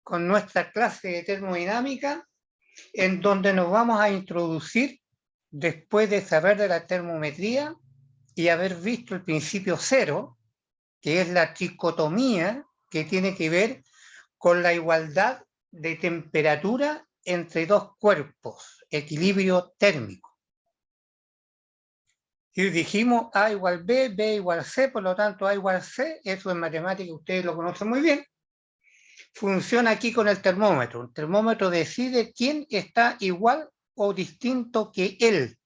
con nuestra clase de termodinámica, en donde nos vamos a introducir, después de saber de la termometría y haber visto el principio cero, que es la tricotomía, que tiene que ver con la igualdad de temperatura entre dos cuerpos, equilibrio térmico. Y dijimos A igual B, B igual C, por lo tanto A igual C, eso en matemática ustedes lo conocen muy bien. Funciona aquí con el termómetro. El termómetro decide quién está igual o distinto que él.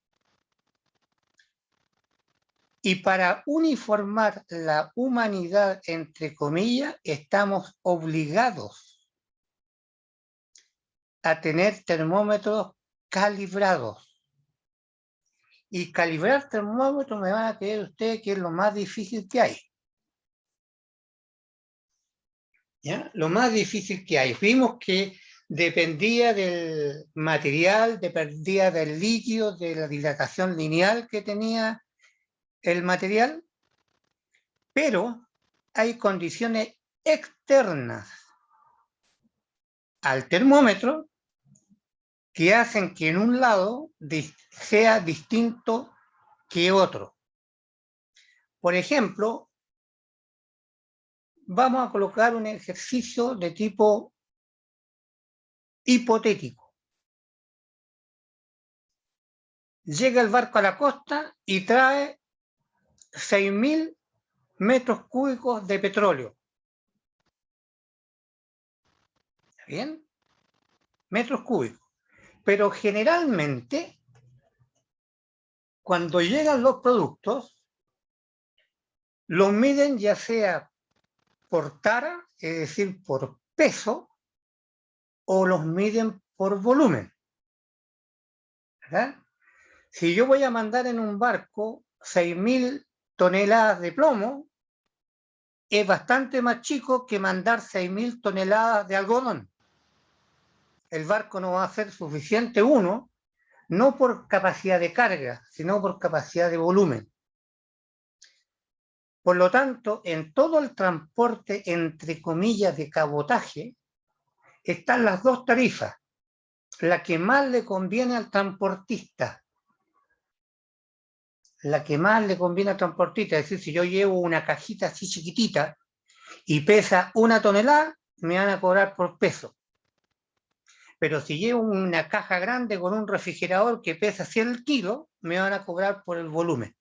Y para uniformar la humanidad, entre comillas, estamos obligados a tener termómetros calibrados. Y calibrar termómetros, me van a creer ustedes que es lo más difícil que hay. ¿Ya? Lo más difícil que hay. Vimos que dependía del material, dependía del líquido, de la dilatación lineal que tenía el material, pero hay condiciones externas al termómetro que hacen que en un lado sea distinto que otro. Por ejemplo, vamos a colocar un ejercicio de tipo hipotético. Llega el barco a la costa y trae 6.000 metros cúbicos de petróleo. ¿Está bien? Metros cúbicos. Pero generalmente, cuando llegan los productos, los miden ya sea por tara, es decir, por peso, o los miden por volumen. ¿Verdad? Si yo voy a mandar en un barco 6.000 toneladas de plomo, es bastante más chico que mandar 6.000 toneladas de algodón. El barco no va a ser suficiente, uno, no por capacidad de carga, sino por capacidad de volumen. Por lo tanto, en todo el transporte, entre comillas, de cabotaje, están las dos tarifas. La que más le conviene al transportista. La que más le conviene al transportista. Es decir, si yo llevo una cajita así chiquitita y pesa 1 tonelada, me van a cobrar por peso. Pero si llevo una caja grande con un refrigerador que pesa 100 kilos, me van a cobrar por el volumen.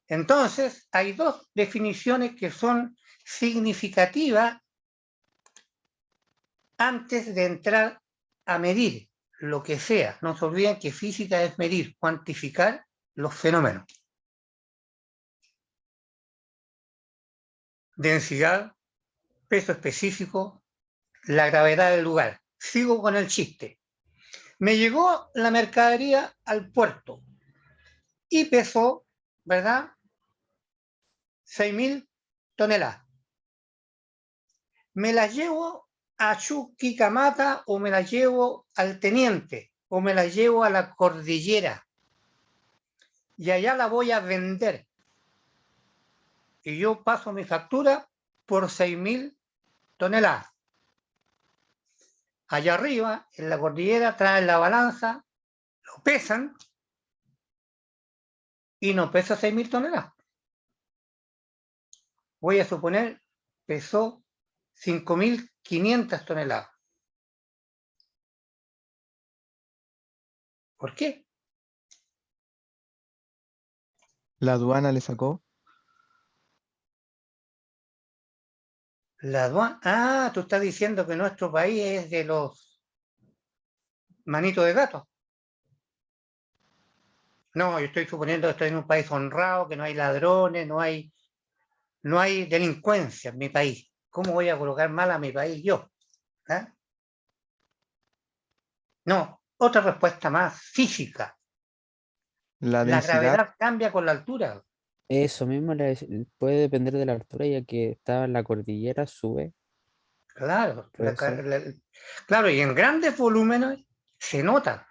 Entonces, hay dos definiciones que son significativas antes de entrar a medir lo que sea. No se olviden que física es medir, cuantificar los fenómenos. Densidad, peso específico, la gravedad del lugar. Sigo con el chiste. Me llegó la mercadería al puerto y pesó, ¿verdad?, 6.000 toneladas. Me las llevo a Chuquicamata o me las llevo al Teniente o me las llevo a la cordillera y allá la voy a vender. Y yo paso mi factura por 6.000 toneladas. Allá arriba, en la cordillera, traen la balanza, lo pesan y no pesa 6.000 toneladas. Voy a suponer, pesó 5.500 toneladas. ¿Por qué? La aduana le sacó. La aduana. Ah, tú estás diciendo que nuestro país es de los manitos de gato. No, yo estoy suponiendo que estoy en un país honrado, que no hay ladrones, no hay delincuencia en mi país. ¿Cómo voy a colocar mal a mi país yo? ¿Eh? No, otra respuesta más física. La La densidad. gravedad cambia con la altura. Eso mismo puede depender de la altura, ya que está en la cordillera, sube, Claro, puede ser. claro, y en grandes volúmenes se nota.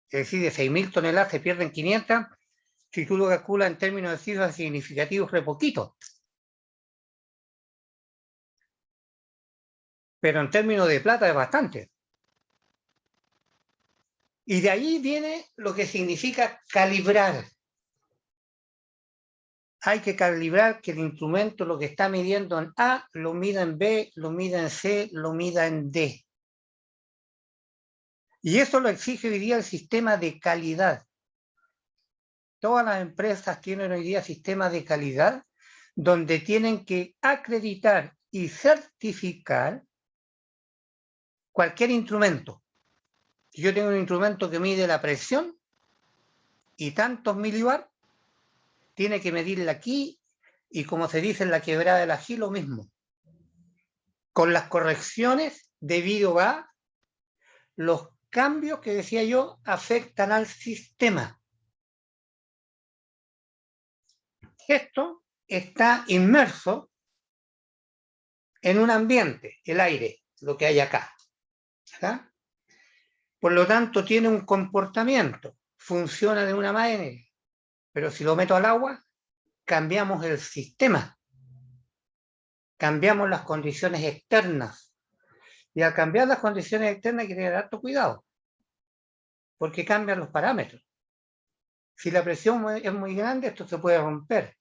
Es decir, de 6.000 toneladas se pierden 500, si tú lo calculas en términos de cifras significativos, re poquito. pero en términos de plata es bastante. Y de ahí viene lo que significa calibrar. Hay que calibrar que el instrumento lo que está midiendo en A, lo mida en B, lo mida en C, lo mida en D. Y eso lo exige hoy día el sistema de calidad. Todas las empresas tienen hoy día sistemas de calidad donde tienen que acreditar y certificar cualquier instrumento. Si yo tengo un instrumento que mide la presión y tantos milibar, tiene que medirla aquí y, como se dice en la quebrada del ají, lo mismo. Con las correcciones debido a los cambios que decía yo afectan al sistema. Esto está inmerso en un ambiente, el aire, lo que hay acá. ¿Verdad? Por lo tanto, tiene un comportamiento, funciona de una manera, pero si lo meto al agua, cambiamos el sistema, cambiamos las condiciones externas. Y al cambiar las condiciones externas hay que tener harto cuidado, porque cambian los parámetros. Si la presión es muy grande, esto se puede romper.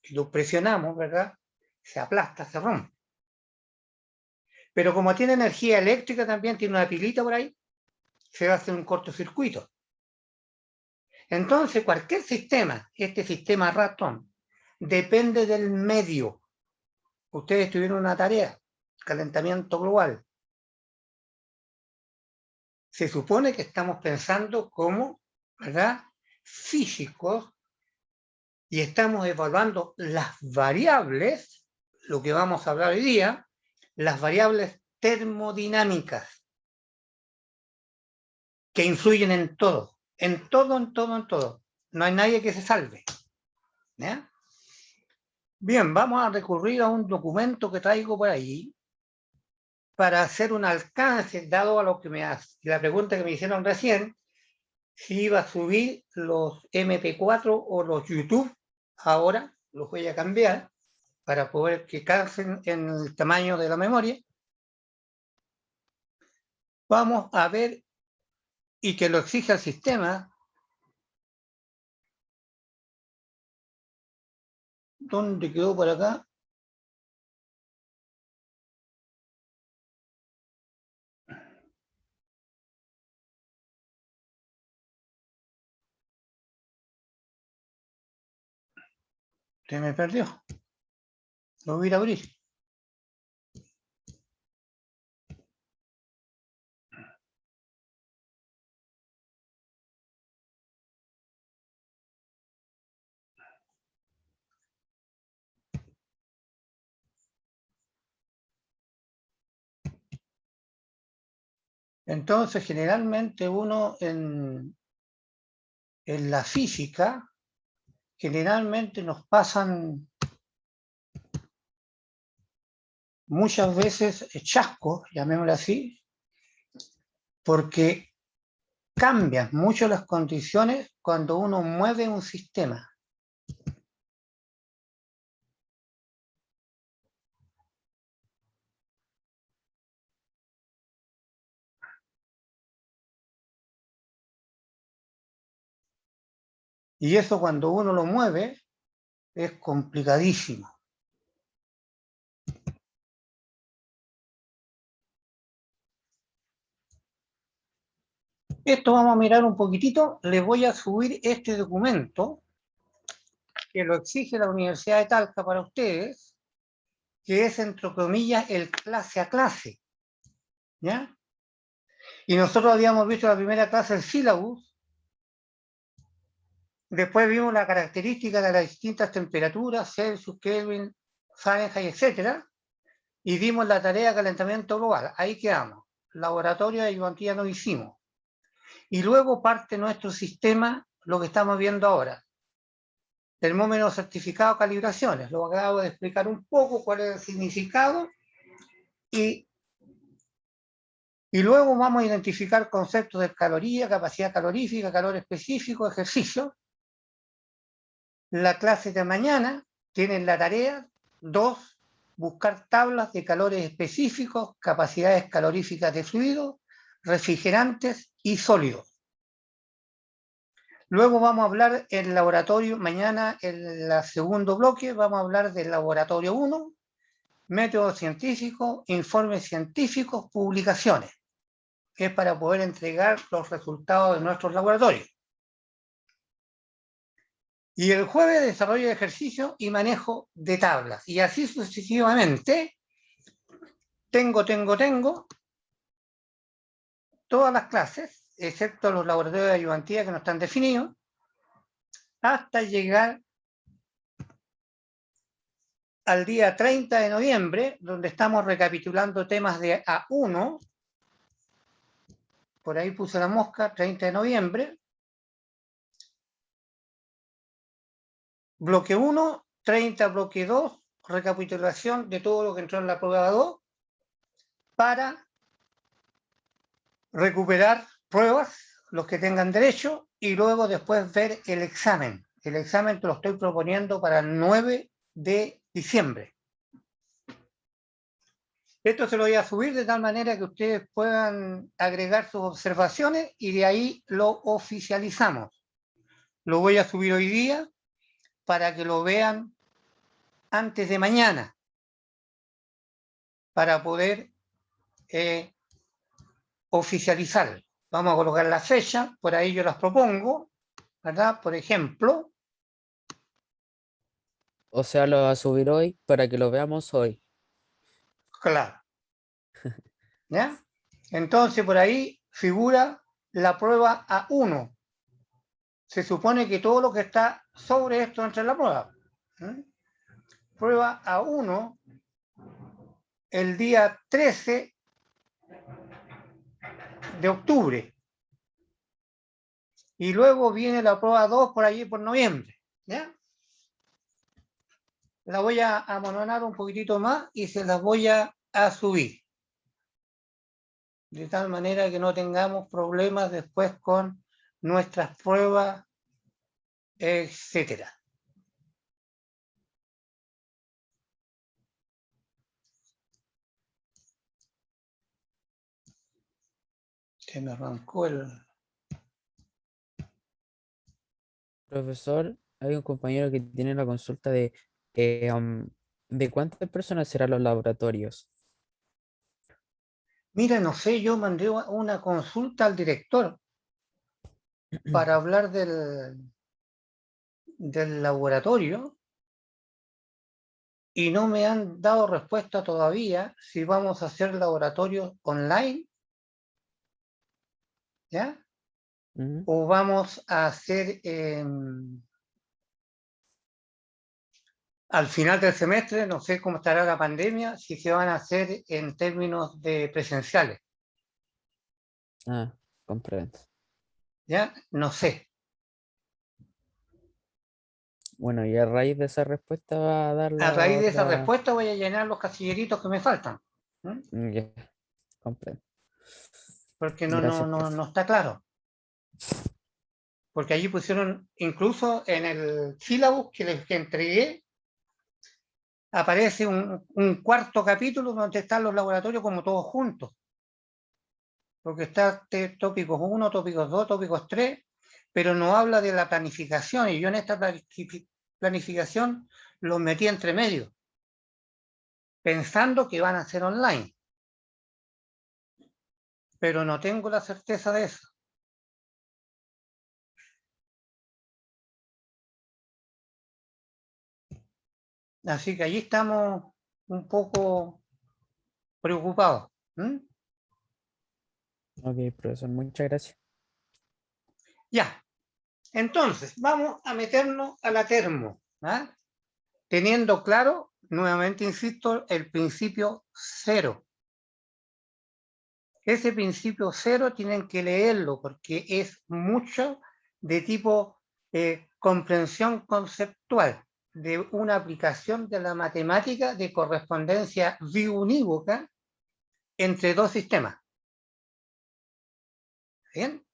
Si lo presionamos, ¿verdad? Se aplasta, se rompe. Pero como tiene energía eléctrica, también tiene una pilita por ahí, se va a hacer un cortocircuito. Entonces, cualquier sistema, este sistema ratón, depende del medio. Ustedes tuvieron una tarea, calentamiento global. Se supone que estamos pensando como, ¿verdad?, físicos, y estamos evaluando las variables, lo que vamos a hablar hoy día, las variables termodinámicas, que influyen en todo, en todo, en todo, en todo. No hay nadie que se salve. ¿Ya? Bien, vamos a recurrir a un documento que traigo por ahí para hacer un alcance, dado a lo que la pregunta que me hicieron recién, si iba a subir los MP4 o los YouTube. Ahora los voy a cambiar para poder que calcen en el tamaño de la memoria. Vamos a ver, y que lo exige el sistema. ¿Dónde quedó por acá? Se me perdió. Lo voy a ir a abrir. Entonces, generalmente uno en la física, generalmente nos pasan muchas veces chascos, llamémoslo así, porque cambian mucho las condiciones cuando uno mueve un sistema. Y eso, cuando uno lo mueve, es complicadísimo. Esto vamos a mirar un poquitito. Les voy a subir este documento que lo exige la Universidad de Talca para ustedes, que es, entre comillas, el clase a clase. ¿Ya? Y nosotros habíamos visto la primera clase el sílabus. Después vimos la característica de las distintas temperaturas, Celsius, Kelvin, Fahrenheit, etc. Y vimos la tarea de calentamiento global. Ahí quedamos. Laboratorio de ayudantía no hicimos. Y luego parte nuestro sistema, lo que estamos viendo ahora. Termómetro certificado, calibraciones. Lo acabo de explicar un poco cuál es el significado. Y luego vamos a identificar conceptos de caloría, capacidad calorífica, calor específico, ejercicio. La clase de mañana tienen la tarea 2 buscar tablas de calores específicos, capacidades caloríficas de fluidos, refrigerantes y sólidos. Luego vamos a hablar en laboratorio, mañana en el segundo bloque vamos a hablar del laboratorio 1, métodos científicos, informes científicos, publicaciones, que es para poder entregar los resultados de nuestros laboratorios. Y el jueves desarrollo de ejercicio y manejo de tablas. Y así sucesivamente, tengo todas las clases, excepto los laboratorios de ayudantía que no están definidos, hasta llegar al día 30 de noviembre, donde estamos recapitulando temas de A1. Por ahí puse la mosca, 30 de noviembre. Bloque 1, 30, bloque 2, recapitulación de todo lo que entró en la prueba 2 para recuperar pruebas, los que tengan derecho, y luego después ver el examen. El examen te lo estoy proponiendo para el 9 de diciembre. Esto se lo voy a subir de tal manera que ustedes puedan agregar sus observaciones y de ahí lo oficializamos. Lo voy a subir hoy día para que lo vean antes de mañana, para poder oficializar. Vamos a colocar la fecha, por ahí yo las propongo, ¿verdad? Por ejemplo. O sea, lo va a subir hoy para que lo veamos hoy. Claro. ¿Ya? Entonces por ahí figura la prueba A1. Se supone que todo lo que está sobre esto entra en la prueba. Prueba A1 el día 13 de octubre. Y luego viene la prueba 2 por allí por noviembre. ¿Ya? La voy a amononar un poquitito más y se las voy a subir. De tal manera que no tengamos problemas después con nuestras pruebas, etcétera. Se me arrancó el... Profesor, hay un compañero que tiene la consulta de cuántas personas serán los laboratorios. Mira, no sé, yo mandé una consulta al director para hablar del laboratorio y no me han dado respuesta todavía si vamos a hacer laboratorios online, ¿ya? Ujú. O vamos a hacer al final del semestre, no sé cómo estará la pandemia, si se van a hacer en términos de presenciales, Ah, comprendo. ¿ya? No sé. Bueno, y a raíz de esa respuesta va a dar A la raíz de esa otra. respuesta voy a llenar los casilleritos que me faltan, ¿m? Ya, comprendo. Porque Gracias, profe. no está claro. Porque allí pusieron, incluso en el sílabus que les entregué, aparece un cuarto capítulo donde están los laboratorios como todos juntos. Porque está tópicos 1, tópicos 2, tópicos 3, pero no habla de la planificación. Y yo en esta planificación los metí entre medio, pensando que van a ser online. Pero no tengo la certeza de eso. Así que allí estamos un poco preocupados. Ok, profesor, muchas gracias. Ya, entonces vamos a meternos a la termo, ¿ah? Teniendo claro, nuevamente insisto, el principio cero. Ese principio cero tienen que leerlo porque es mucho de tipo comprensión conceptual de una aplicación de la matemática de correspondencia biunívoca entre dos sistemas. ¿Bien?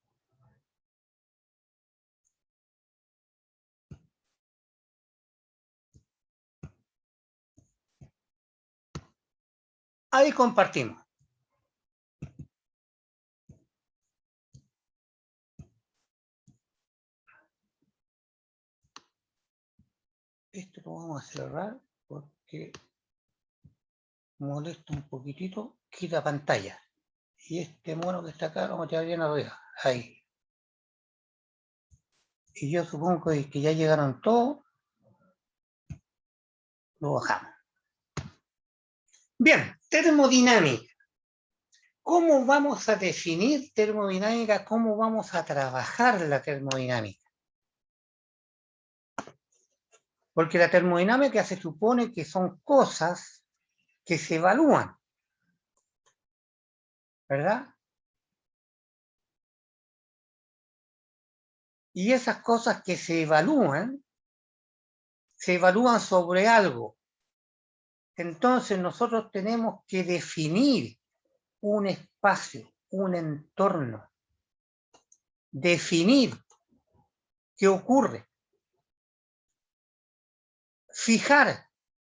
Ahí compartimos. Esto lo vamos a cerrar porque molesta un poquitito, quita pantalla. Y este mono que está acá lo vamos a tirar bien arriba. Ahí. Y yo supongo que ya llegaron todos. Lo bajamos. Bien, termodinámica. ¿Cómo vamos a definir termodinámica? ¿Cómo vamos a trabajar la termodinámica? Porque la termodinámica se supone que son cosas que se evalúan, ¿verdad? Y esas cosas que se evalúan sobre algo. Entonces nosotros tenemos que definir un espacio, un entorno, definir qué ocurre, fijar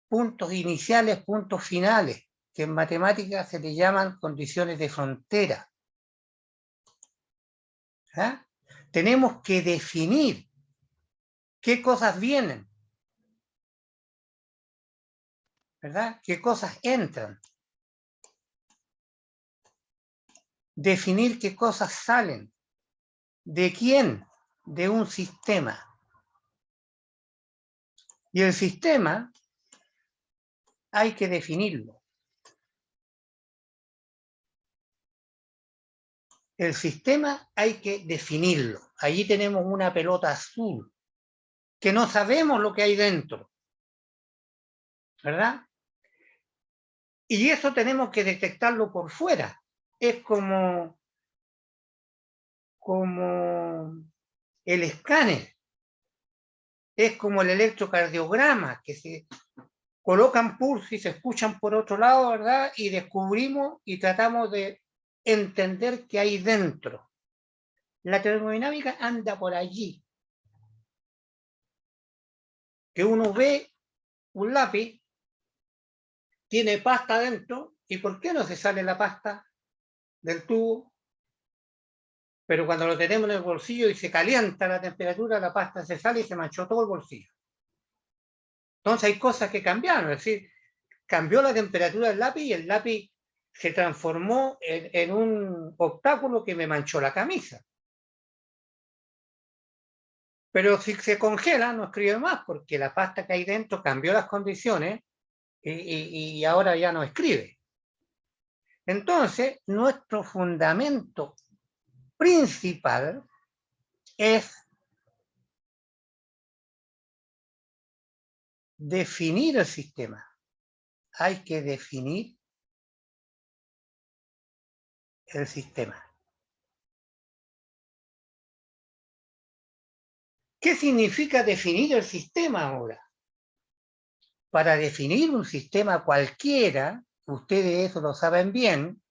puntos iniciales, puntos finales, que en matemáticas se le llaman condiciones de frontera. ¿Eh? Tenemos que definir qué cosas vienen, ¿verdad? ¿Qué cosas entran? Definir qué cosas salen. ¿De quién? De un sistema. Y el sistema hay que definirlo. El sistema hay que definirlo. Allí tenemos una pelota azul, que no sabemos lo que hay dentro, ¿verdad? Y eso tenemos que detectarlo por fuera. Es como el escáner, es como el electrocardiograma, que se colocan pulsos y se escuchan por otro lado, ¿verdad? Y descubrimos y tratamos de entender qué hay dentro. La termodinámica anda por allí. Que uno ve un lápiz, tiene pasta dentro, ¿y por qué no se sale la pasta del tubo? Pero cuando lo tenemos en el bolsillo y se calienta la temperatura, la pasta se sale y se manchó todo el bolsillo. Entonces hay cosas que cambiaron, es decir, cambió la temperatura del lápiz y el lápiz se transformó en un obstáculo que me manchó la camisa. Pero si se congela, no escribe más, porque la pasta que hay dentro cambió las condiciones y ahora ya no escribe. Entonces, nuestro fundamento principal es definir el sistema. Hay que definir el sistema. ¿Qué significa definir el sistema ahora? Para definir un sistema cualquiera, ustedes eso lo saben bien,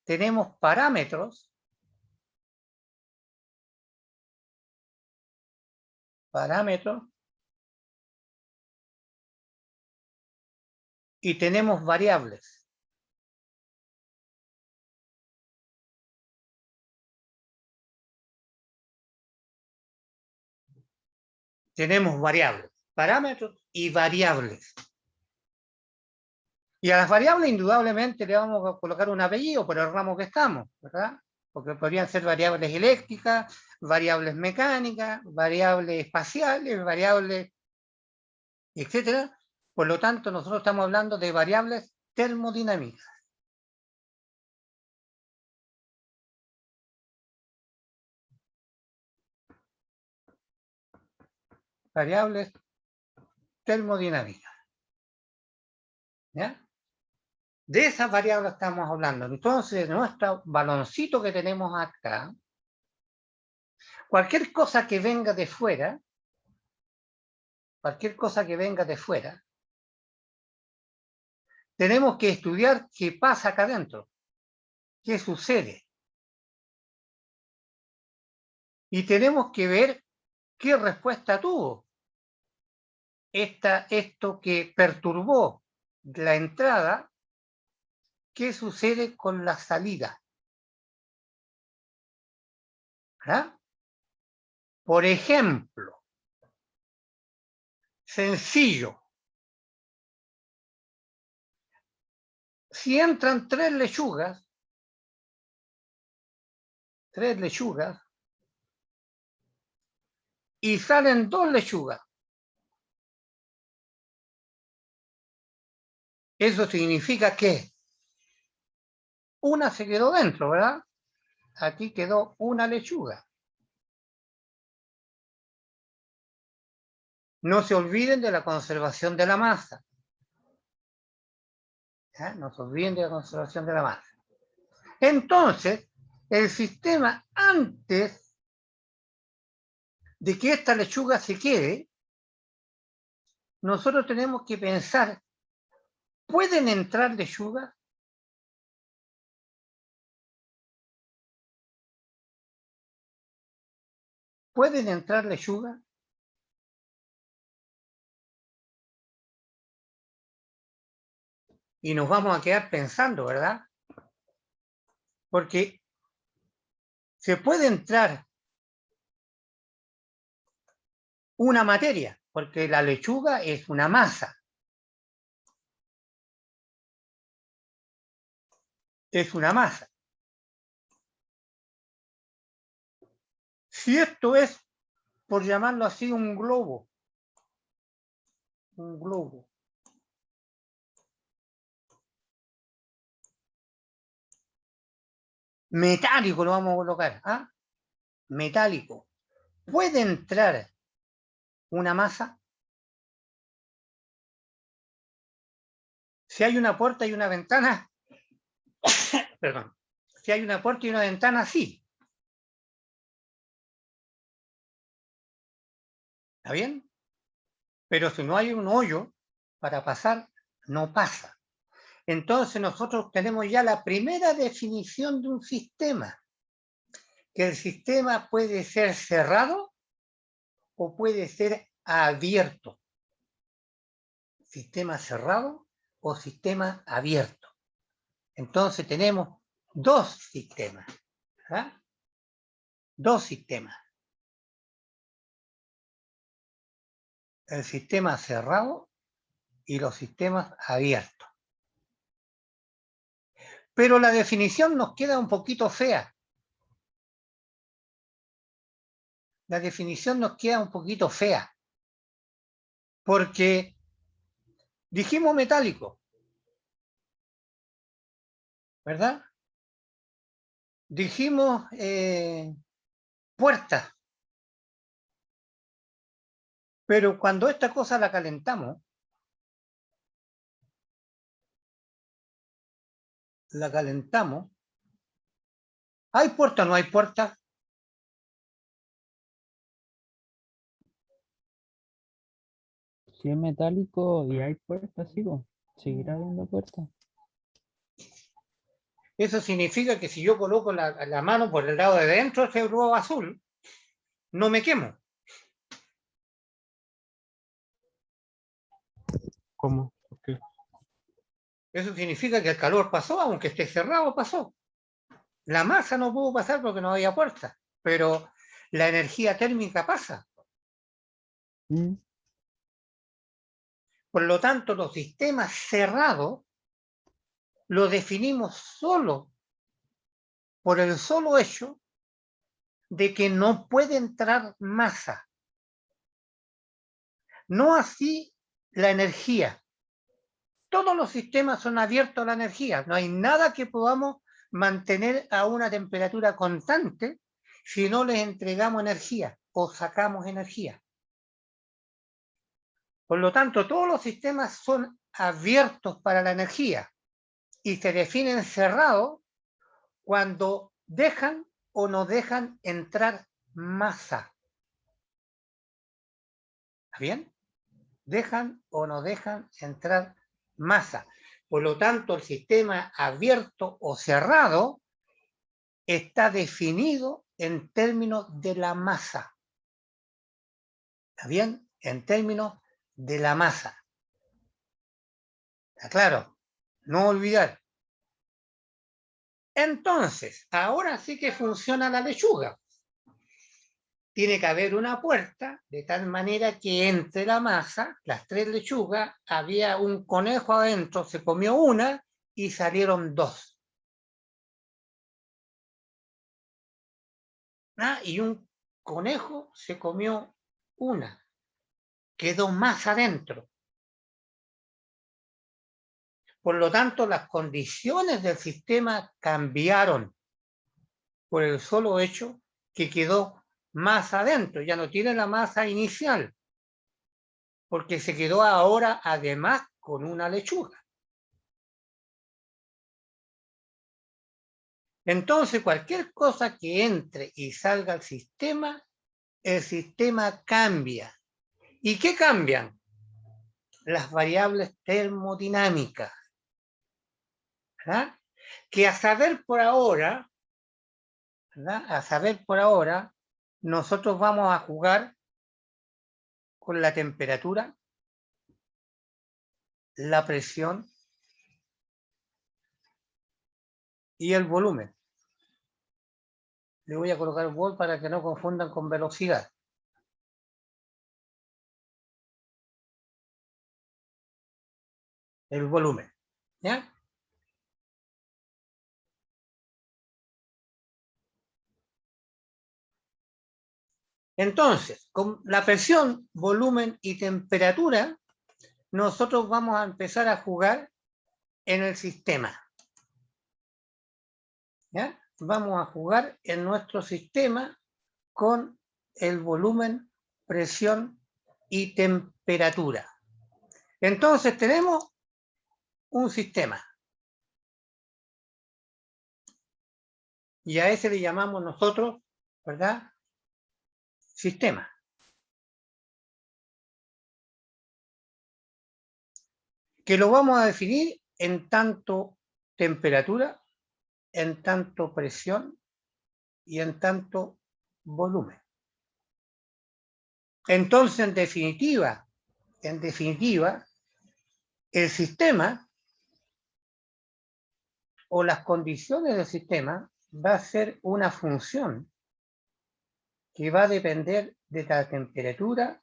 tenemos parámetros y tenemos variables. Tenemos variables, parámetros y variables. Y a las variables indudablemente le vamos a colocar un apellido por el ramo que estamos, ¿verdad? Porque podrían ser variables eléctricas, variables mecánicas, variables espaciales, variables, etcétera. Por lo tanto, nosotros estamos hablando de variables termodinámicas. Variables termodinámicas. ¿Ya? De esas variables estamos hablando. Entonces, nuestro baloncito que tenemos acá, cualquier cosa que venga de fuera, tenemos que estudiar qué pasa acá adentro, qué sucede. Y tenemos que ver qué respuesta tuvo esto que perturbó la entrada qué sucede con la salida. ¿Verdad? Por ejemplo, sencillo. Si entran tres lechugas, y salen dos lechugas, eso significa que una se quedó dentro, ¿verdad? Aquí quedó una lechuga. No se olviden de la conservación de la masa. ¿Ya? No se olviden de la conservación de la masa. Entonces, el sistema, antes de que esta lechuga se quede, nosotros tenemos que pensar, ¿pueden entrar lechugas? ¿Pueden entrar lechugas? Y nos vamos a quedar pensando, ¿verdad? Porque se puede entrar una materia, porque la lechuga es una masa. Es una masa. Si esto es, por llamarlo así, un globo, metálico lo vamos a colocar, ¿ah? Metálico. ¿Puede entrar una masa? Si hay una puerta y una ventana, perdón, si hay una puerta y una ventana, sí. ¿Está bien? Pero si no hay un hoyo para pasar, no pasa. Entonces nosotros tenemos ya la primera definición de un sistema, que el sistema puede ser cerrado o puede ser abierto. Sistema cerrado o sistema abierto. Entonces tenemos dos sistemas. ¿Ah? Dos sistemas. El sistema cerrado y los sistemas abiertos. Pero la definición nos queda un poquito fea. La definición nos queda un poquito fea. Porque dijimos metálico, ¿verdad? Dijimos puerta. Pero cuando esta cosa la calentamos, ¿hay puerta o no hay puerta? Si es metálico y hay puertas, sí, po, seguirá habiendo puertas. Eso significa que si yo coloco la mano por el lado de dentro de ese globo azul, no me quemo. ¿Cómo? ¿Por qué? Eso significa que el calor pasó, aunque esté cerrado, pasó. La masa no pudo pasar porque no había puerta, pero la energía térmica pasa. Mm. Por lo tanto, los sistemas cerrados los definimos solo por el solo hecho de que no puede entrar masa. No así la energía. Todos los sistemas son abiertos a la energía. No hay nada que podamos mantener a una temperatura constante si no les entregamos energía o sacamos energía. Por lo tanto, todos los sistemas son abiertos para la energía y se definen cerrados cuando dejan o no dejan entrar masa. ¿Está bien? Dejan o no dejan entrar masa. Por lo tanto, el sistema abierto o cerrado está definido en términos de la masa. ¿Está bien? En términos de la masa. ¿Está claro? No olvidar. Entonces, ahora sí que funciona la lechuga. Tiene que haber una puerta de tal manera que entre la masa, las 3 lechugas, había un conejo adentro, se comió una y salieron 2. Y un conejo se comió una, quedó más adentro. Por lo tanto, las condiciones del sistema cambiaron por el solo hecho que quedó más adentro, ya no tiene la masa inicial, porque se quedó ahora además con una lechuga. Entonces, cualquier cosa que entre y salga al sistema, el sistema cambia. ¿Y qué cambian? Las variables termodinámicas, ¿verdad? Que a saber por ahora, ¿verdad? A saber por ahora, nosotros vamos a jugar con la temperatura, la presión y el volumen. Le voy a colocar volt para que no confundan con velocidad. El volumen, ¿ya? Entonces, con la presión, volumen y temperatura, nosotros vamos a empezar a jugar en el sistema. ¿Ya? Vamos a jugar en nuestro sistema con el volumen, presión y temperatura. Entonces tenemos un sistema. Y a ese le llamamos nosotros, ¿verdad? Sistema. Que lo vamos a definir en tanto temperatura, en tanto presión y en tanto volumen. Entonces, en definitiva, el sistema o las condiciones del sistema va a ser una función que va a depender de la temperatura,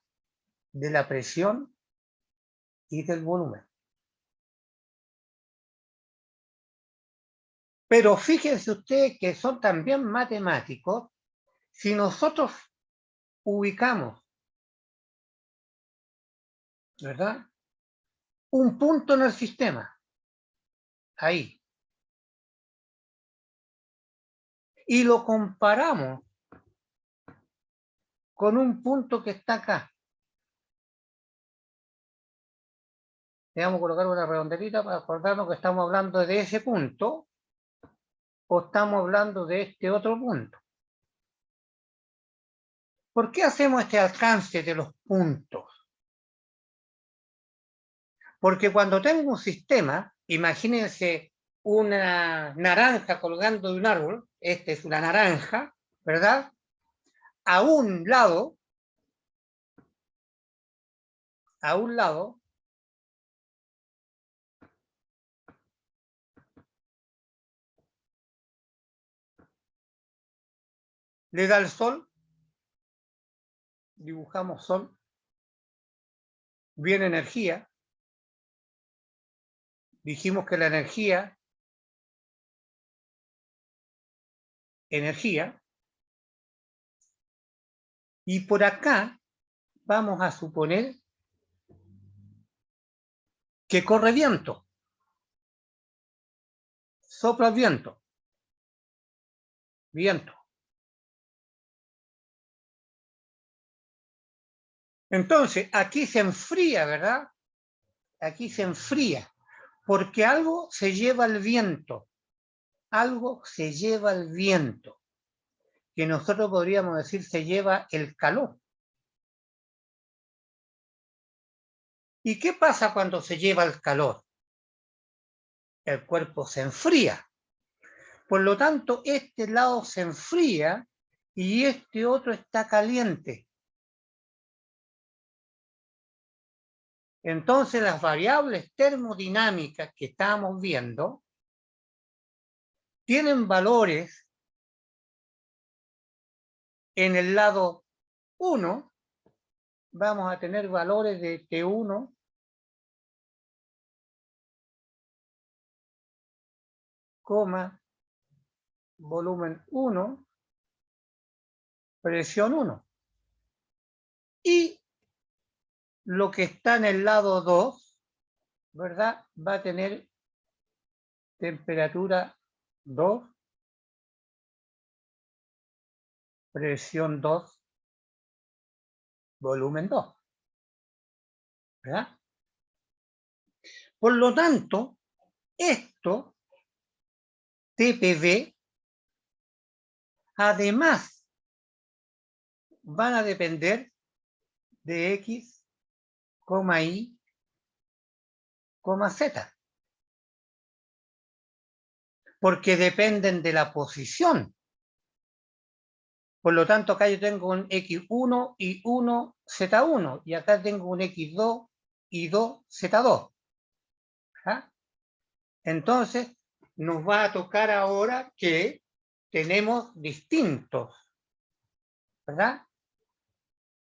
de la presión y del volumen. Pero fíjense ustedes que son también matemáticos. Si nosotros ubicamos, ¿verdad?, un punto en el sistema, ahí, y lo comparamos con un punto que está acá. Le vamos a colocar una redondelita para acordarnos que estamos hablando de ese punto o estamos hablando de este otro punto. ¿Por qué hacemos este alcance de los puntos? Porque cuando tengo un sistema, imagínense una naranja colgando de un árbol, esta es una naranja, ¿verdad? A un lado, le da el sol, dibujamos sol, viene energía, dijimos que la energía, y por acá vamos a suponer que corre viento, sopla el viento. Entonces, aquí se enfría, ¿verdad? Aquí se enfría, porque algo se lleva el viento, que nosotros podríamos decir se lleva el calor. ¿Y qué pasa cuando se lleva el calor? El cuerpo se enfría. Por lo tanto, este lado se enfría y este otro está caliente. Entonces, las variables termodinámicas que estamos viendo tienen valores en el lado 1, vamos a tener valores de T1, volumen 1, presión 1. Y lo que está en el lado 2, ¿verdad? Va a tener temperatura 2, presión 2, volumen 2, ¿verdad? Por lo tanto, esto, TPV, además van a depender de X, Y, Z, porque dependen de la posición. Por lo tanto, acá yo tengo un X1 y 1 Z1, y acá tengo un X2 y 2 Z2. ¿Ah? Entonces, nos va a tocar ahora que tenemos distintos, ¿verdad?,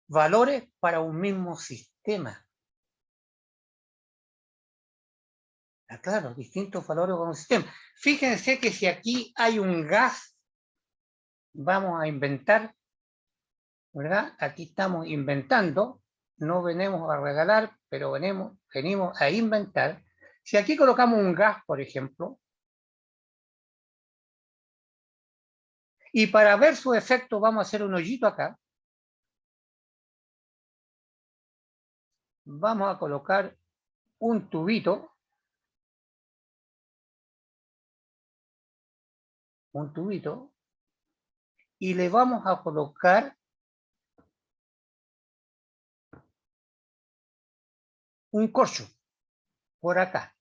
valores para un mismo sistema. Claro, distintos valores para un sistema. Fíjense que si aquí hay un gas, vamos a inventar, ¿verdad? Aquí estamos inventando, no venimos a regalar, pero venimos a inventar. Si aquí colocamos un gas, por ejemplo, y para ver su efecto vamos a hacer un hoyito acá, vamos a colocar un tubito, y le vamos a colocar un corcho por acá.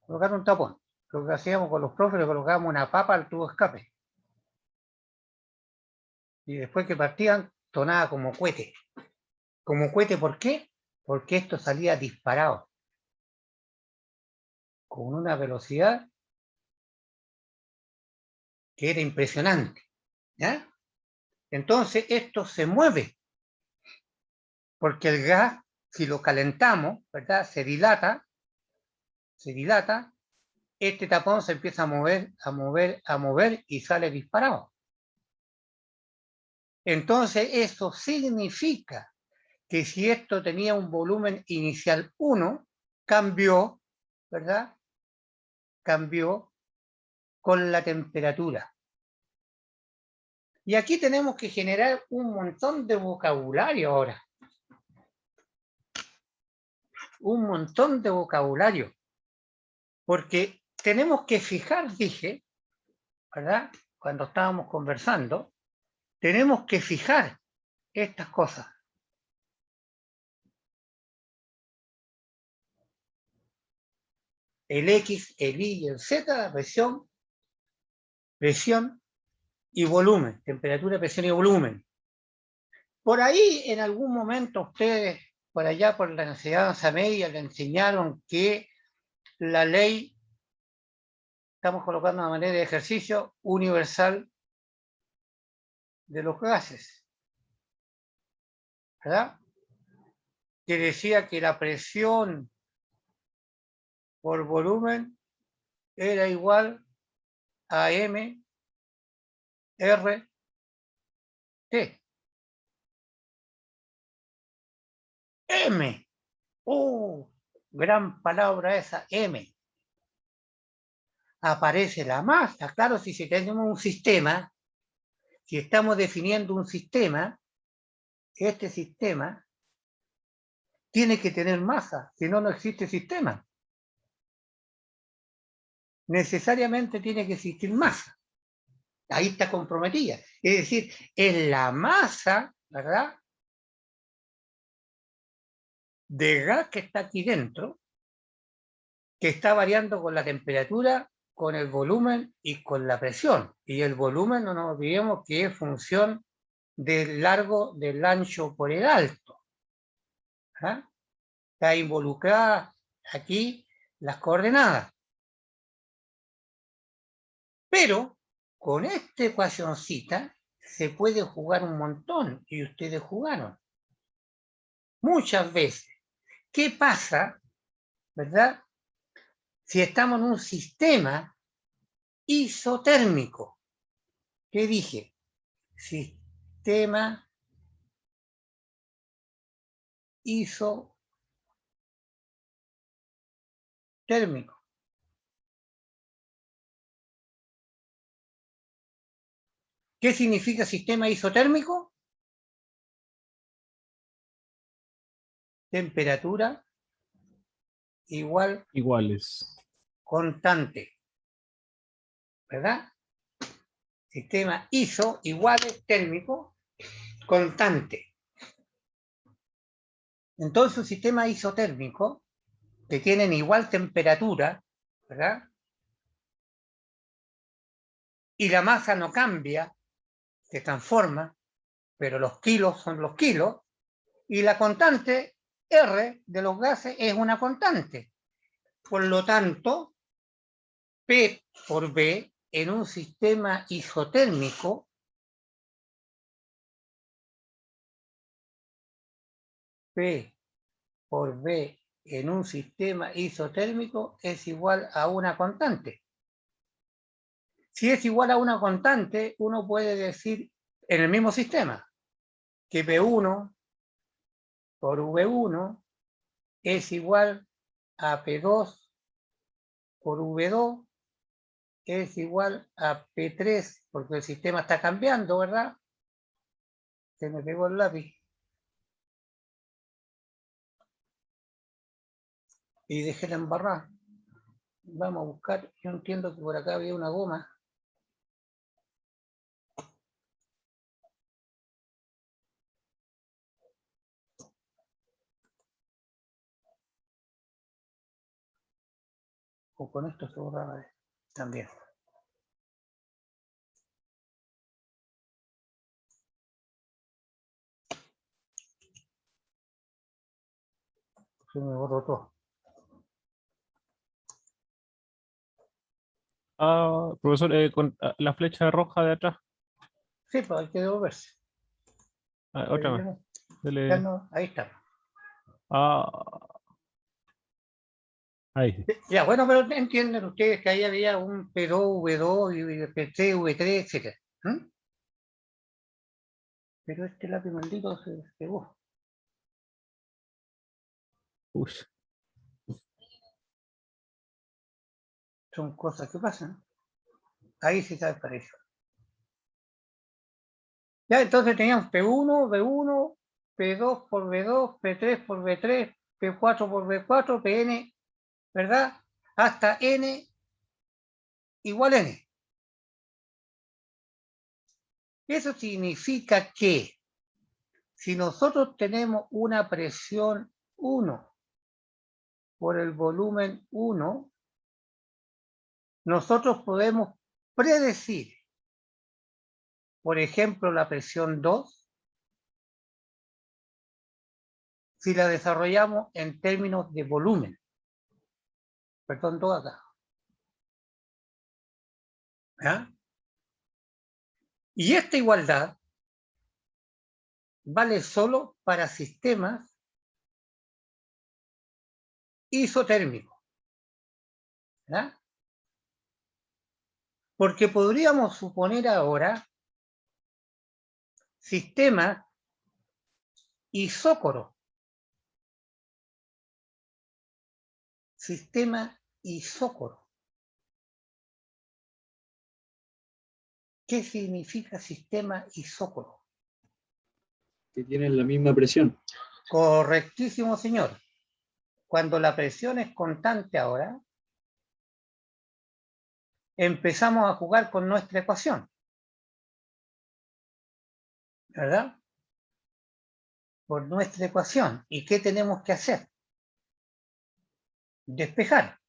Colocar un tapón. Lo que hacíamos con los profes, le colocábamos una papa al tubo de escape. Y después que partían, sonaba como cohete. ¿Como cohete por qué? Porque esto salía disparado. Con una velocidad que era impresionante. ¿Ya? Entonces esto se mueve. Porque el gas, si lo calentamos, ¿verdad?, se dilata, este tapón se empieza a mover y sale disparado. Entonces eso significa que si esto tenía un volumen inicial 1, cambió, ¿verdad?, cambió con la temperatura. Y aquí tenemos que generar un montón de vocabulario ahora. Un montón de vocabulario. Porque tenemos que fijar, dije, ¿verdad?, cuando estábamos conversando, tenemos que fijar estas cosas. El X, el Y y el Z, presión y volumen, temperatura, presión y volumen. Por ahí, en algún momento, ustedes, por allá por la enseñanza media, le enseñaron que la ley, estamos colocando de manera de ejercicio, universal de los gases, ¿verdad?, que decía que la presión por volumen era igual a M, R, T. M. Gran palabra esa, M. Aparece la masa. Claro, si tenemos un sistema, si estamos definiendo un sistema, este sistema tiene que tener masa, si no, no existe sistema. Necesariamente tiene que existir masa. Ahí está comprometida. Es decir, es la masa, ¿verdad?, de gas que está aquí dentro, que está variando con la temperatura, con el volumen y con la presión. Y el volumen, no nos olvidemos que es función del largo del ancho por el alto. ¿Ah? Está involucrada aquí las coordenadas. Pero con esta ecuacioncita se puede jugar un montón, y ustedes jugaron muchas veces. ¿Qué pasa, verdad? Si estamos en un sistema isotérmico. ¿Qué dije? Sistema isotérmico. ¿Qué significa sistema isotérmico? Temperatura igual Iguales. constante, ¿verdad? Sistema iso iguales térmico constante. Entonces, un sistema isotérmico que tienen igual temperatura, ¿verdad? Y la masa no cambia, se transforma, pero los kilos son los kilos, y la constante R de los gases es una constante. Por lo tanto, P por B en un sistema isotérmico P por B en un sistema isotérmico es igual a una constante. Si es igual a una constante, uno puede decir en el mismo sistema que P1 por V1 es igual a P2 por V2 es igual a P3, porque el sistema está cambiando, ¿verdad? Se me pegó el lápiz. Y dejé la embarrada. Vamos a buscar, yo entiendo que por acá había una goma. O con esto se borraba también. Se me borró todo. Ah, profesor, con la flecha roja de atrás. Sí, pues hay que devolverse. Ah, otra más. Ya Dele. no, ahí está. Ah, ahí sí. Ya, bueno, pero entienden ustedes que ahí había un P2, V2, y P3, V3, etc. Pero este lápiz maldito se pegó. Uy. Son cosas que pasan. Ahí sí está parejo. Ya, entonces teníamos P1, V1, P2 por V2, P3 por V3, P4 por V4, Pn, ¿verdad? Hasta N igual N. Eso significa que si nosotros tenemos una presión 1 por el volumen 1, nosotros podemos predecir, por ejemplo, la presión 2, si la desarrollamos en términos de volumen. Perdón, todo acá. ¿Ah? Y esta igualdad vale solo para sistemas isotérmicos. ¿Ah? Porque podríamos suponer ahora sistemas isócoros. Sistema isócoro. ¿Qué significa sistema isócoro? Que tienen la misma presión. Correctísimo, señor. Cuando la presión es constante ahora, empezamos a jugar con nuestra ecuación. ¿Verdad? Por nuestra ecuación. ¿Y qué tenemos que hacer? Despejar.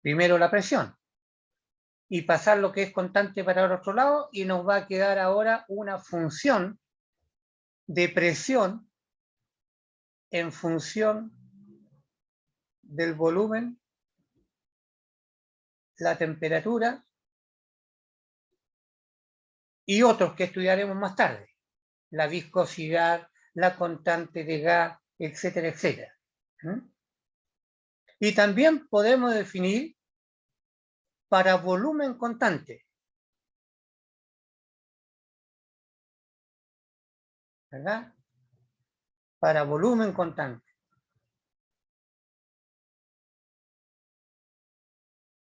Primero la presión. y pasar lo que es constante para el otro lado, y nos va a quedar ahora una función de presión en función del volumen, la temperatura y otros que estudiaremos más tarde, la viscosidad, la constante de gas, etcétera, etcétera. Y también podemos definir para volumen constante, ¿verdad? Para volumen constante.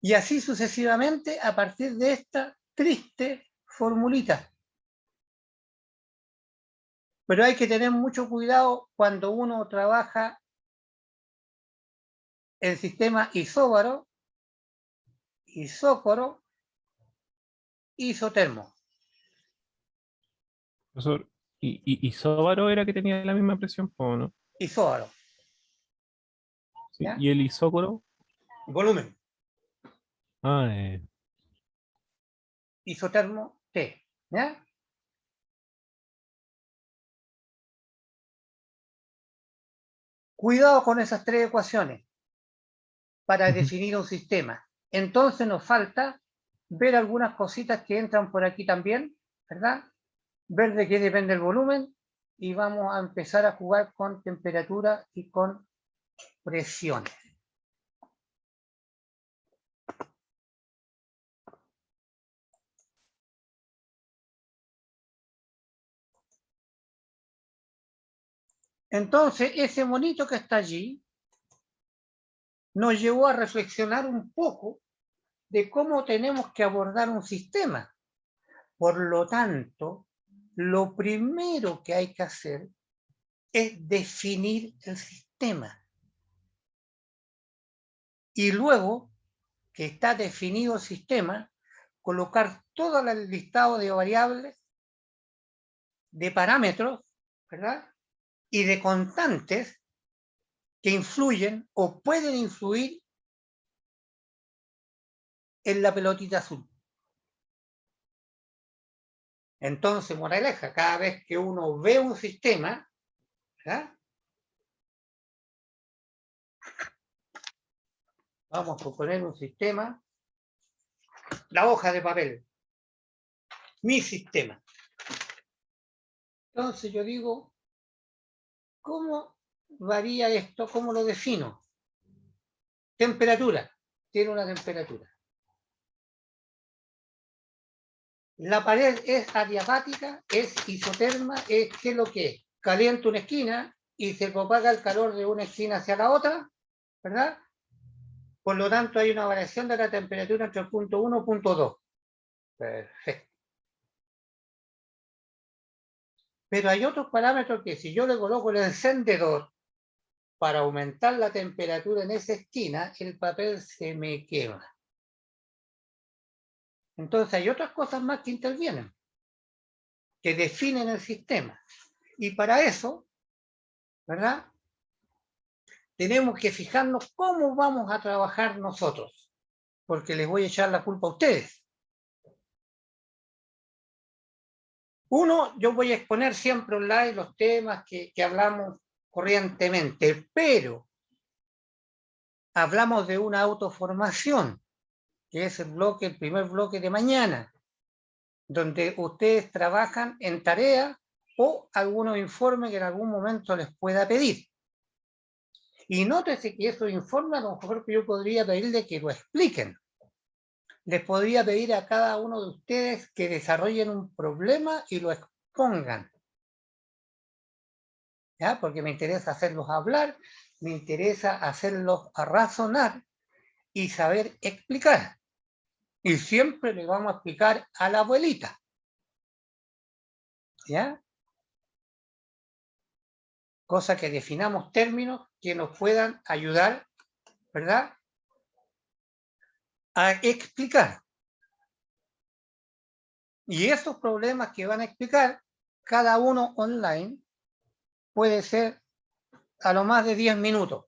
Y así sucesivamente a partir de esta triste formulita. Pero hay que tener mucho cuidado cuando uno trabaja el sistema isóbaro, isócoro, isotermo. Profesor, ¿y isóbaro era que tenía la misma presión, o no? Isóbaro, Sí, ¿ya? ¿y el isócoro? Volumen. Ah, Isotermo T, ¿ya? Cuidado con esas tres ecuaciones para Ujú. definir un sistema. Entonces nos falta ver algunas cositas que entran por aquí también, ¿verdad? Ver de qué depende el volumen y vamos a empezar a jugar con temperatura y con presiones. Entonces, ese monito que está allí nos llevó a reflexionar un poco de cómo tenemos que abordar un sistema. Por lo tanto, lo primero que hay que hacer es definir el sistema. Y luego que está definido el sistema, colocar todo el listado de variables, de parámetros, ¿verdad? Y de constantes que influyen o pueden influir en la pelotita azul. Entonces, moraleja, cada vez que uno ve un sistema, ¿verdad? Vamos a proponer un sistema, la hoja de papel, mi sistema. Entonces yo digo, ¿cómo varía esto? ¿Cómo lo defino? Temperatura, tiene una temperatura. La pared es adiabática, es isoterma, ¿qué es lo que es? Calienta una esquina y se propaga el calor de una esquina hacia la otra, ¿verdad? Por lo tanto, hay una variación de la temperatura entre el punto 1 y punto 2. Perfecto. Pero hay otros parámetros que si yo le coloco el encendedor para aumentar la temperatura en esa esquina, el papel se me quema. Entonces hay otras cosas más que intervienen, que definen el sistema. Y para eso, ¿verdad? Tenemos que fijarnos cómo vamos a trabajar nosotros, porque les voy a echar la culpa a ustedes. Uno, yo voy a exponer siempre online los temas que hablamos corrientemente, pero hablamos de una autoformación, que es el primer bloque de mañana, donde ustedes trabajan en tarea o algunos informes que en algún momento les pueda pedir. Y nótese que esos informes, a lo mejor que yo podría pedirle que lo expliquen. Les podría pedir a cada uno de ustedes que desarrollen un problema y lo expongan. ¿Ya? Porque me interesa hacerlos hablar, me interesa hacerlos razonar y saber explicar. Y siempre le vamos a explicar a la abuelita. ¿Ya? Cosa que definamos términos que nos puedan ayudar, ¿verdad?, a explicar. Y esos problemas que van a explicar, cada uno online, puede ser a lo más de 10 minutos.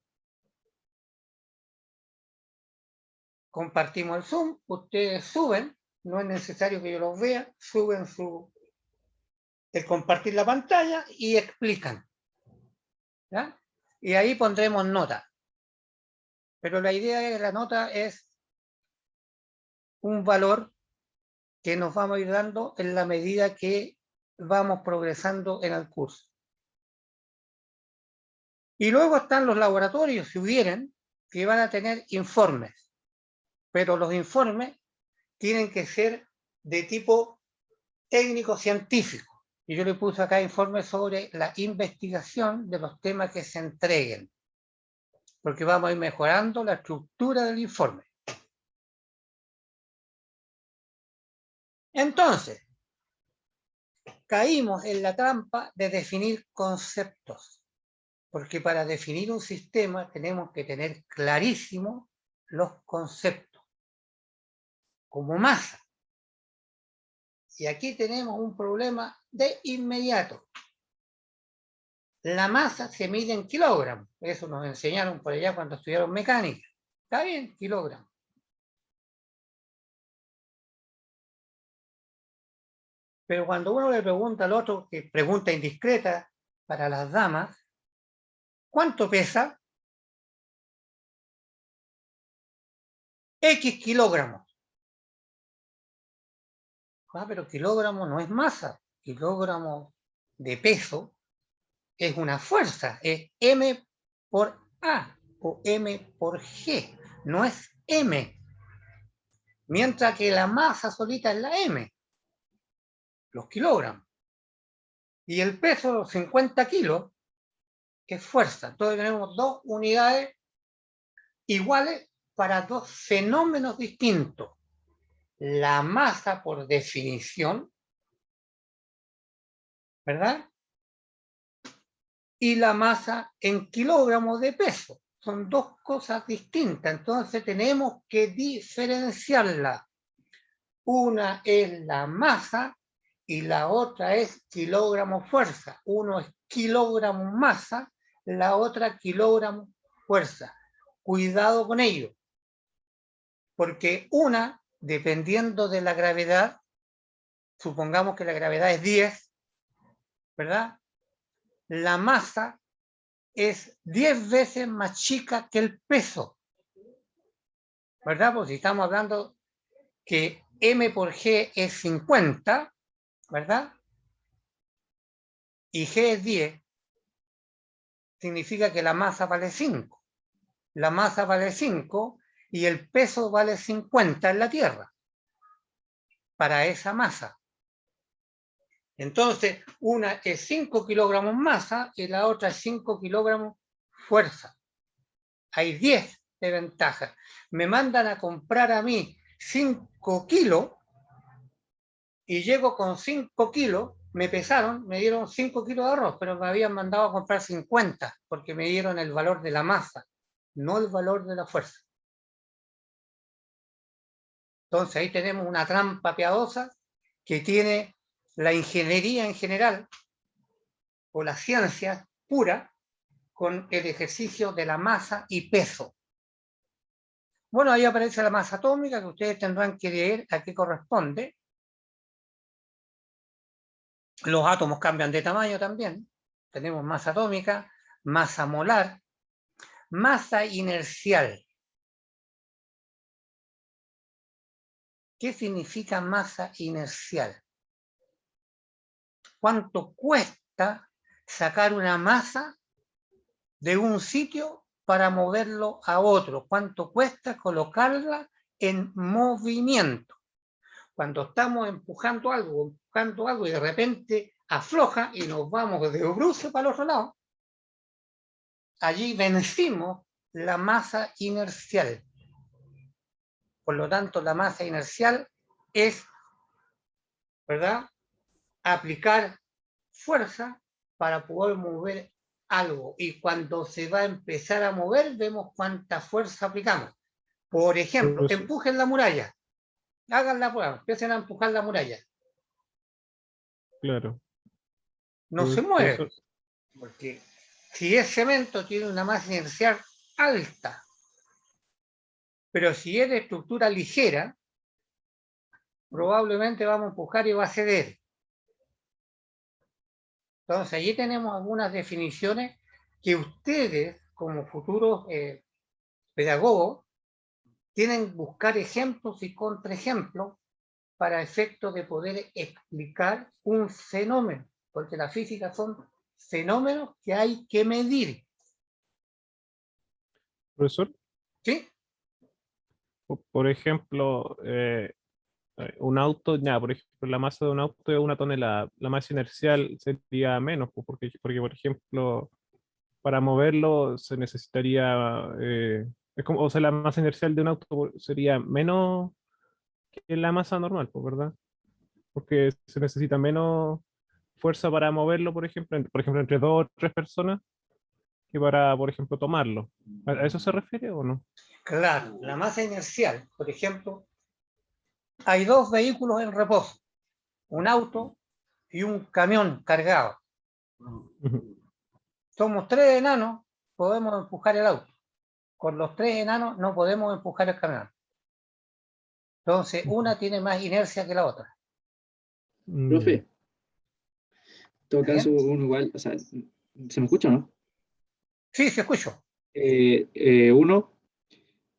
compartimos el Zoom, ustedes suben, no es necesario que yo los vea, suben el compartir la pantalla y explican. ¿Ya? Y ahí pondremos nota. Pero la idea de la nota es un valor que nos vamos a ir dando en la medida que vamos progresando en el curso. Y luego están los laboratorios, si hubieran, que van a tener informes. Pero los informes tienen que ser de tipo técnico-científico. Y yo le puse acá informes sobre la investigación de los temas que se entreguen. Porque vamos a ir mejorando la estructura del informe. Entonces, caímos en la trampa de definir conceptos. Porque para definir un sistema tenemos que tener clarísimos los conceptos. Como masa. Y aquí tenemos un problema de inmediato. La masa se mide en kilogramos. Eso nos enseñaron por allá cuando estudiaron mecánica. Está bien, kilogramos. Pero cuando uno le pregunta al otro, que pregunta indiscreta para las damas, ¿cuánto pesa? X kilogramos. Ah, pero kilogramo no es masa. Kilogramo de peso es una fuerza. Es M por A o M por G. No es M. Mientras que la masa solita es la M. Los kilogramos. Y el peso, los 50 kilos, es fuerza. Entonces tenemos dos unidades iguales para dos fenómenos distintos. La masa por definición, ¿verdad? Y la masa en kilogramos de peso. Son dos cosas distintas. Entonces tenemos que diferenciarla. Una es la masa y la otra es kilogramo fuerza. Uno es kilogramo masa, la otra kilogramo fuerza. Cuidado con ello, porque una, dependiendo de la gravedad, supongamos que la gravedad es 10, ¿verdad? La masa es 10 veces más chica que el peso, ¿verdad? Pues si estamos hablando que M por G es 50, ¿verdad? Y G es 10, significa que la masa vale 5. La masa vale 5 y el peso vale 50 en la Tierra para esa masa. Entonces, una es 5 kilogramos masa y la otra es 5 kilogramos fuerza. Hay 10 de ventaja. Me mandan a comprar a mí 5 kilos y llego con 5 kilos, me pesaron, me dieron 5 kilos de arroz, pero me habían mandado a comprar 50 porque me dieron el valor de la masa, no el valor de la fuerza. Entonces ahí tenemos una trampa piadosa que tiene la ingeniería en general o la ciencia pura con el ejercicio de la masa y peso. Bueno, ahí aparece la masa atómica que ustedes tendrán que leer a qué corresponde. Los átomos cambian de tamaño también. Tenemos masa atómica, masa molar, masa inercial. ¿Qué significa masa inercial? ¿Cuánto cuesta sacar una masa de un sitio para moverlo a otro? ¿Cuánto cuesta colocarla en movimiento? Cuando estamos empujando algo y de repente afloja y nos vamos de bruces para el otro lado, allí vencimos la masa inercial. Por lo tanto, la masa inercial es, ¿verdad?, aplicar fuerza para poder mover algo. Y cuando se va a empezar a mover, vemos cuánta fuerza aplicamos. Por ejemplo, empujen la muralla. Hagan la prueba, empiecen a empujar la muralla. Claro. No se mueve. Porque si es cemento, tiene una masa inercial alta. Pero si es de estructura ligera, probablemente vamos a empujar y va a ceder. Entonces, allí tenemos algunas definiciones que ustedes, como futuros pedagogos, tienen que buscar ejemplos y contraejemplos para efecto de poder explicar un fenómeno, porque la física son fenómenos que hay que medir. Profesor, ¿Sí? por ejemplo, un auto, ya, por ejemplo, la masa de un auto es 1 tonelada. La masa inercial sería menos, pues, porque, por ejemplo, para moverlo se necesitaría, es como, o sea, la masa inercial de un auto sería menos que la masa normal, pues, ¿verdad? Porque se necesita menos fuerza para moverlo, por ejemplo, entre 2 o 3 personas, que para, por ejemplo, tomarlo. ¿A eso se refiere o no? Claro, la masa inercial, por ejemplo, hay dos vehículos en reposo, un auto y un camión cargado. Ujú. Somos 3 enanos, podemos empujar el auto. Con los 3 enanos no podemos empujar el camión. Entonces, una tiene más inercia que la otra. Profe, Ya. en todo ¿Está caso, bien? uno igual, o sea, ¿se me escucha o no? Sí, se escucho. Uno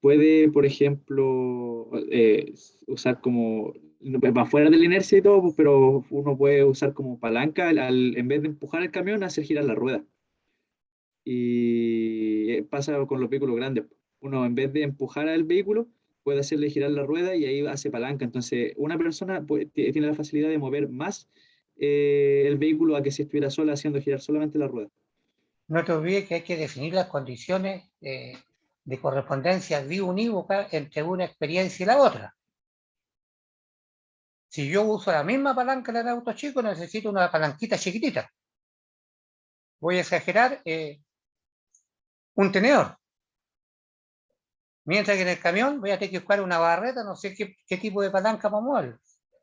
puede, por ejemplo, usar como, va fuera de la inercia y todo, pues, pero uno puede usar como palanca en vez de empujar el camión, hacer girar la rueda. Y pasa con los vehículos grandes. Uno, en vez de empujar al vehículo, puede hacerle girar la rueda y ahí hace palanca. Entonces, una persona tiene la facilidad de mover más el vehículo a que si estuviera sola haciendo girar solamente la rueda. No te olvides que hay que definir las condiciones de correspondencia biunívoca entre una experiencia y la otra. Si yo uso la misma palanca en el auto chico, necesito una palanquita chiquitita. Voy a exagerar, un tenedor. Mientras que en el camión voy a tener que buscar una barreta, no sé qué tipo de palanca para moverlo.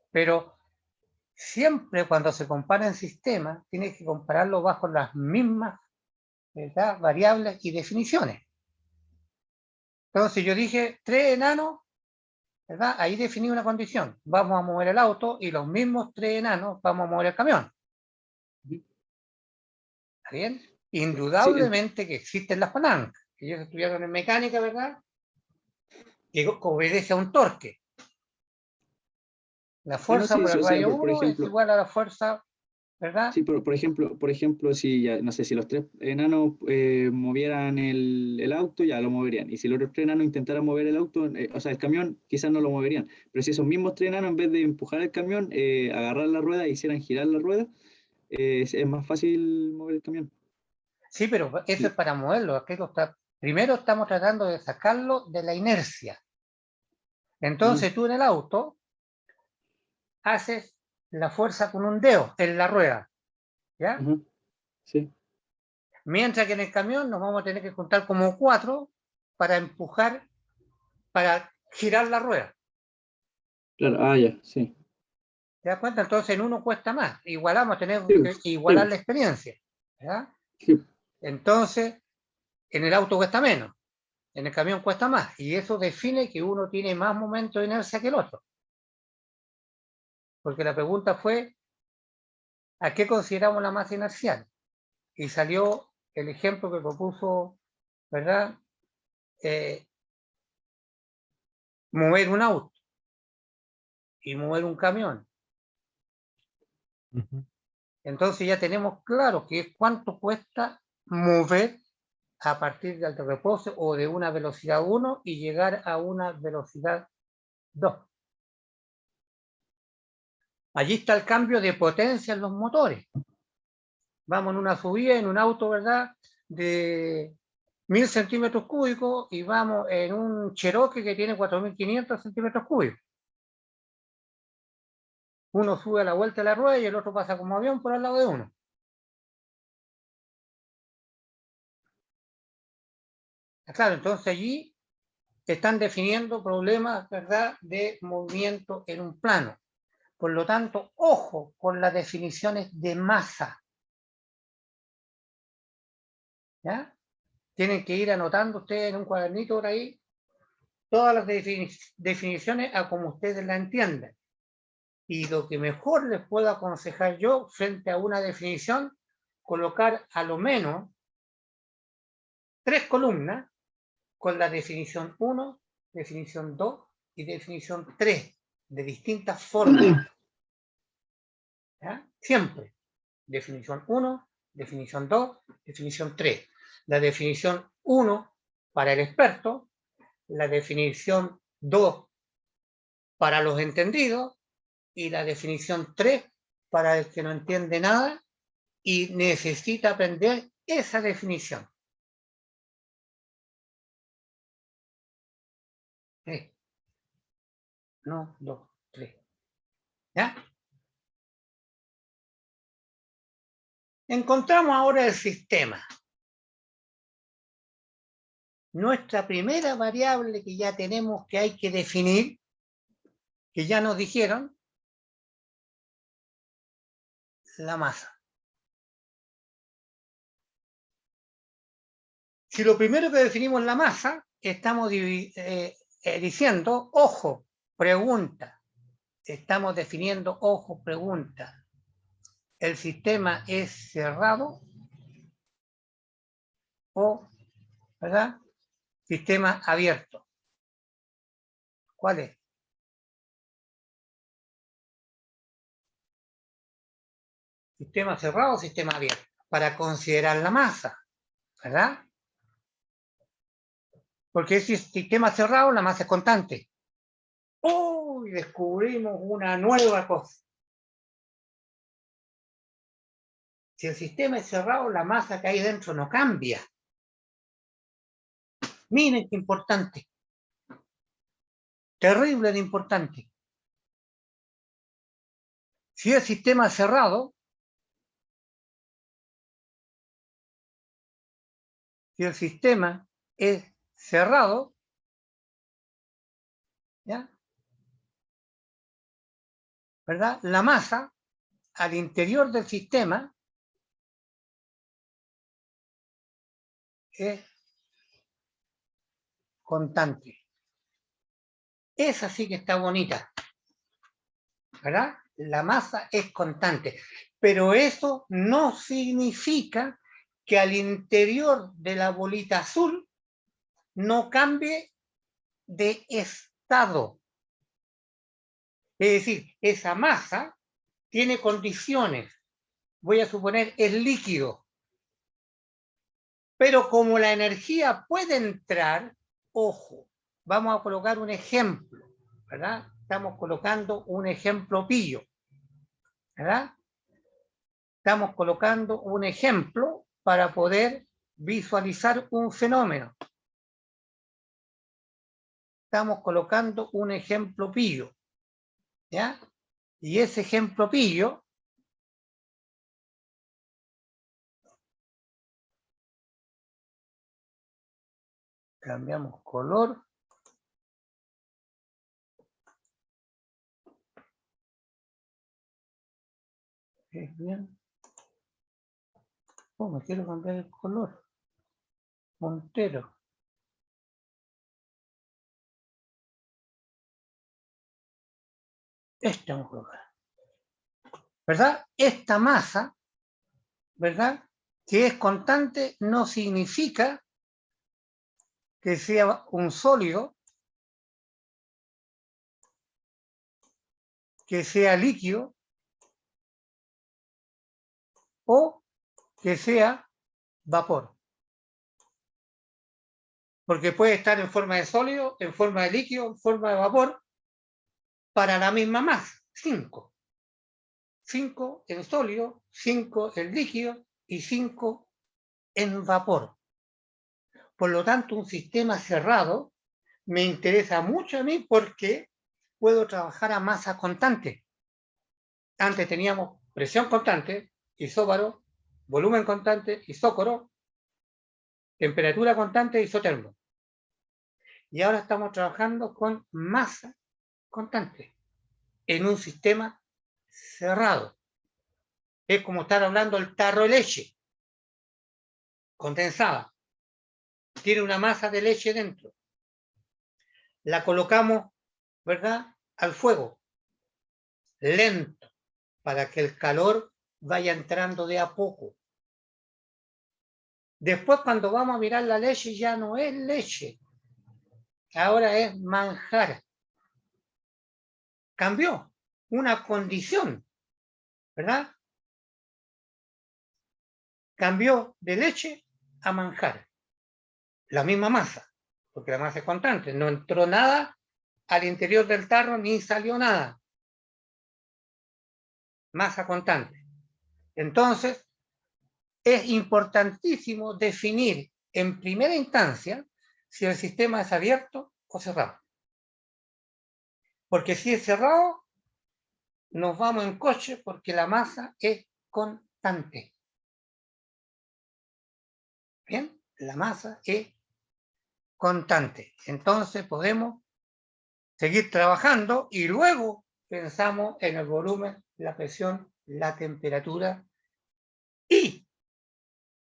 Pero siempre cuando se comparan sistemas, tienes que compararlo bajo las mismas, ¿verdad?, variables y definiciones. Entonces yo dije 3 enanos, ¿verdad? Ahí definí una condición. Vamos a mover el auto y los mismos 3 enanos vamos a mover el camión. ¿Está bien? Sí, Indudablemente que existen las palancas. Ellos estudiaron en mecánica, ¿verdad? Que obedece a un torque. La bueno, fuerza sí, por sí, el o sea, radio por 1 es ejemplo, igual a la fuerza, ¿verdad? sí, por ejemplo, si ya, no sé, si los 3 enanos movieran el auto, ya lo moverían. Y si los otros 3 enanos intentaran mover el auto, o sea, el camión, quizás no lo moverían. Pero si esos mismos 3 enanos, en vez de empujar el camión, agarrar la rueda e hicieran girar la rueda, es más fácil mover el camión. Sí, pero eso es para moverlo. Primero estamos tratando de sacarlo de la inercia. Ah, Entonces tú en el auto haces la fuerza con un dedo en la rueda, ¿ya? ajá, sí, Mientras que en el camión nos vamos a tener que juntar como 4 para empujar, para girar la rueda. claro, ah, ya, sí. ¿Te das cuenta? Entonces en uno cuesta más. Igualamos, tenemos Sí, que igualar la experiencia, ¿ya? sí, Entonces en el auto cuesta menos, en el camión cuesta más. Y eso define que uno tiene más momento de inercia que el otro. Porque la pregunta fue, ¿a qué consideramos la masa inercial? Y salió el ejemplo que propuso, ¿verdad? Eh, Mover un auto y mover un camión. Ujú. Entonces ya tenemos claro que es cuánto cuesta mover a partir del reposo o de una velocidad 1 y llegar a una velocidad 2. Allí está el cambio de potencia en los motores. Vamos en una subida en un auto, ¿verdad?, de 1000 centímetros cúbicos y vamos en un Cherokee que tiene 4500 centímetros cúbicos. Uno sube a la vuelta de la rueda y el otro pasa como avión por al lado de uno. Claro, entonces allí están definiendo problemas, ¿verdad?, de movimiento en un plano. Por lo tanto, ojo con las definiciones de masa. ¿Ya? Tienen que ir anotando ustedes en un cuadernito por ahí todas las definiciones a como ustedes la entiendan. Y lo que mejor les puedo aconsejar yo frente a una definición, colocar a lo menos 3 columnas con la definición 1, definición 2 y definición 3, de distintas formas. ¿Ya? Siempre. Definición 1, definición 2, definición 3. La definición 1 para el experto, la definición 2 para los entendidos y la definición 3 para el que no entiende nada y necesita aprender esa definición. 1, 2, 3. ¿Ya? Encontramos ahora el sistema. Nuestra primera variable que ya tenemos que hay que definir, que ya nos dijeron, la masa. Si lo primero que definimos la masa, estamos diciendo, ojo, pregunta. Estamos definiendo, ojo, pregunta. ¿El sistema es cerrado o, verdad, sistema abierto? ¿Cuál es? Sistema cerrado o sistema abierto. Para considerar la masa, ¿verdad? Porque si es sistema cerrado, la masa es constante. ¡Uy! Descubrimos una nueva cosa. Si el sistema es cerrado, la masa que hay dentro no cambia. Miren qué importante. Terrible de importante. Si el sistema es cerrado, ¿ya? ¿Verdad? La masa al interior del sistema es constante. Esa sí que está bonita, ¿verdad? La masa es constante, pero eso no significa que al interior de la bolita azul no cambie de estado. Es decir, esa masa tiene condiciones, voy a suponer es líquido, pero como la energía puede entrar, ojo, vamos a colocar un ejemplo, ¿verdad? Estamos colocando un ejemplo pillo, ¿verdad? Estamos colocando un ejemplo para poder visualizar un fenómeno. Estamos colocando un ejemplo pillo, ¿ya? Y ese ejemplo pillo cambiamos color. ¿Es bien? Oh, me quiero cambiar el color. Montero. Este vamos a colocar. ¿Verdad? Esta masa, ¿verdad? Que es constante no significa que sea un sólido, que sea líquido o que sea vapor. Porque puede estar en forma de sólido, en forma de líquido, en forma de vapor, para la misma masa, 5. 5 en sólido, 5 en líquido y 5 en vapor. Por lo tanto, un sistema cerrado me interesa mucho a mí porque puedo trabajar a masa constante. Antes teníamos presión constante, isóbaro, volumen constante, isócoro, temperatura constante, isotermo. Y ahora estamos trabajando con masa constante en un sistema cerrado. Es como estar hablando del tarro de leche condensada. Tiene una masa de leche dentro. la colocamos, ¿verdad?, al fuego, lento, para que el calor vaya entrando de a poco. Después, cuando vamos a mirar la leche, ya no es leche, ahora es manjar. Cambió una condición, ¿verdad? Cambió de leche a manjar. La misma masa, porque la masa es constante. No entró nada al interior del tarro ni salió nada. Masa constante. Entonces, es importantísimo definir en primera instancia si el sistema es abierto o cerrado. Porque si es cerrado, nos vamos en coche porque la masa es constante. Bien, la masa es constante. Entonces podemos seguir trabajando y luego pensamos en el volumen, la presión, la temperatura y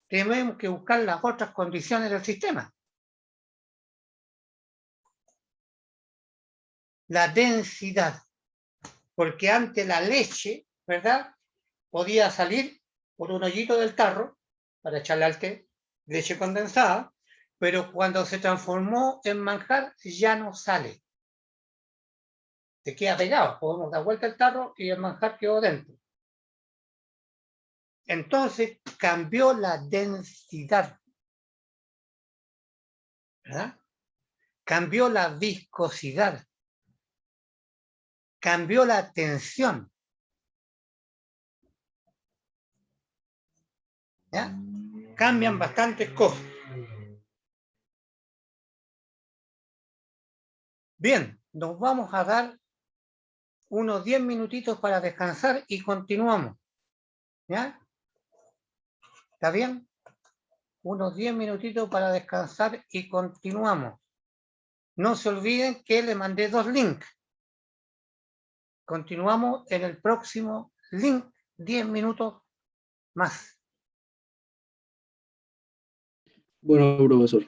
tenemos que buscar las otras condiciones del sistema. La densidad, porque antes la leche, ¿verdad?, podía salir por un hoyito del tarro para echarle al té, leche condensada, pero cuando se transformó en manjar ya no sale. Se queda pegado, podemos dar vuelta el tarro y el manjar quedó dentro. Entonces cambió la densidad, ¿verdad? Cambió la viscosidad, cambió la tensión. ¿Ya? Cambian bastantes cosas. Bien, nos vamos a dar unos 10 minutitos para descansar y continuamos. ¿Ya? ¿Está bien? Unos 10 minutitos para descansar y continuamos. No se olviden que le mandé 2 links. Continuamos en el próximo link, 10 minutos más. Bueno, profesor.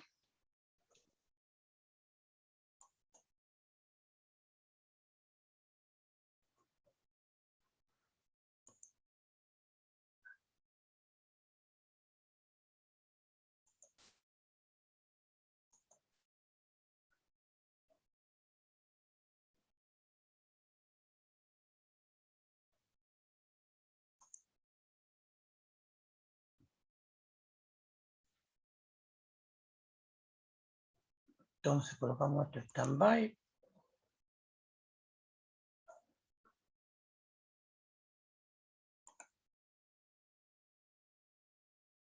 Entonces colocamos esto en stand-by.